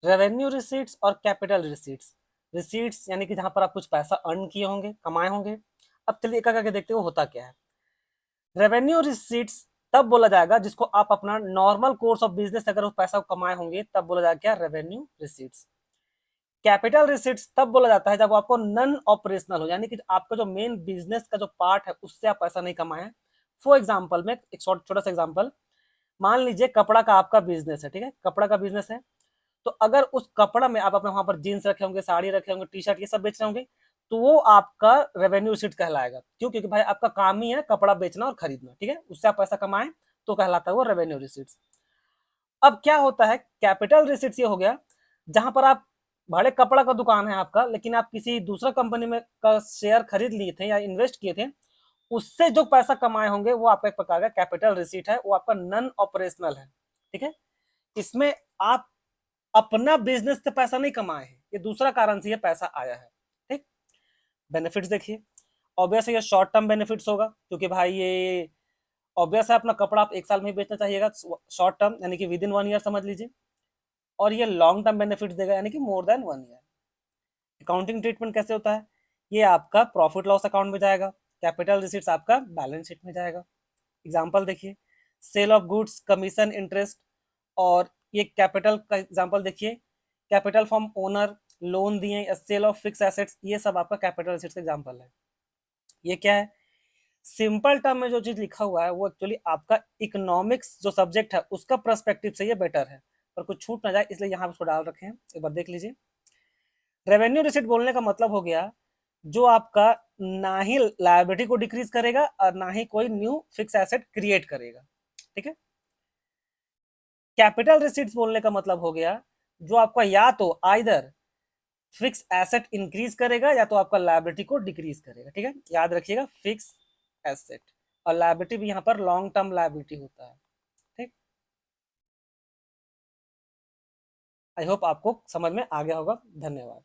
Revenue receipts और capital receipts. Receipts यानी कि जहां पर आप कुछ पैसा अर्न किए होंगे, कमाए होंगे। अब चलिए एक करके देखते हो होता क्या है। रेवेन्यू रिसीट्स तब बोला जाएगा जिसको आप अपना नॉर्मल कोर्स ऑफ बिजनेस अगर उस पैसा को कमाए होंगे तब बोला जाएगा क्या, रेवेन्यू रिसीट्स। कैपिटल रिसीट्स तब बोला जाता है जब आपको नन ऑपरेशनल हो, यानी कि आपका जो मेन बिजनेस का जो पार्ट है उससे आप पैसा नहीं कमाए हैं। फॉर एग्जाम्पल में एक छोटा सा एग्जाम्पल, मान लीजिए कपड़ा का आपका बिजनेस है, ठीक है, कपड़ा का बिजनेस है। तो अगर उस कपड़ा में आप अपने वहां पर जीन्स रखे होंगे, साड़ी रखे होंगे, टी शर्ट ये सब बेच रहे होंगे, तो वो आपका रेवेन्यू रिसीट कहलाएगा। क्यों? क्योंकि भाई आपका काम ही है कपड़ा बेचना और खरीदना, ठीक है, उससे आप पैसा कमाएं तो कहलाता है वो रेवेन्यू रिसीट्स। अब क्या होता है, कैपिटल रिसीट्स ये हो गया जहां पर आप भले कपड़ा का दुकान है आपका, लेकिन आप किसी दूसरा कंपनी में का शेयर खरीद लिए थे या इन्वेस्ट किए थे, उससे जो पैसा कमाए होंगे वो आपका एक प्रकार का कैपिटल रिसीट है, वो आपका नन ऑपरेशनल है। ठीक है, इसमें आप अपना बिजनेस से पैसा नहीं कमाए हैं, ये दूसरा कारण से ये पैसा आया है। ठीक, बेनिफिट्स देखिए, ऑब्वियस है ये शॉर्ट टर्म बेनिफिट्स होगा, क्योंकि भाई ये ऑब्वियस है अपना कपड़ा आप एक साल में ही बेचना चाहिएगा, शॉर्ट टर्म यानी कि विद इन 1 ईयर समझ लीजिए। और ये लॉन्ग टर्म बेनिफिट्स देगा यानी कि more than 1 year. Accounting treatment कैसे होता है, ये आपका प्रॉफिट लॉस अकाउंट में जाएगा, कैपिटल रिसीट्स आपका बैलेंस शीट में जाएगा। एग्जाम्पल देखिए, sale of goods, commission, interest. और ये कैपिटल का एग्जाम्पल देखिए, कैपिटल फ्रॉम ओनर, लोन दिए, सेल ऑफ फिक्स एसेट्स, ये सब आपका कैपिटल रिसीट्स का एग्जाम्पल है। ये क्या है, सिंपल टर्म में जो चीज लिखा हुआ है वो एक्चुअली आपका इकोनॉमिक्स जो सब्जेक्ट है उसका पर्सपेक्टिव से ये बेटर है, पर कुछ छूट ना जाए इसलिए यहाँ उसको डाल रखे हैं, एक बार देख लीजिए। रेवेन्यू रिसीट बोलने का मतलब हो गया जो आपका ना ही लायबिलिटी को डिक्रीज करेगा और ना ही कोई न्यू फिक्स एसेट क्रिएट करेगा। ठीक है, कैपिटल रिसीट्स बोलने का मतलब हो गया जो आपका या तो आइदर फिक्स एसेट इंक्रीज करेगा या तो आपका लायबिलिटी को डिक्रीज करेगा। ठीक है, याद रखिएगा, फिक्स एसेट। और लायबिलिटी भी यहाँ पर लॉन्ग टर्म लायबिलिटी होता है। ठीक, आई होप आपको समझ में आ गया होगा। धन्यवाद।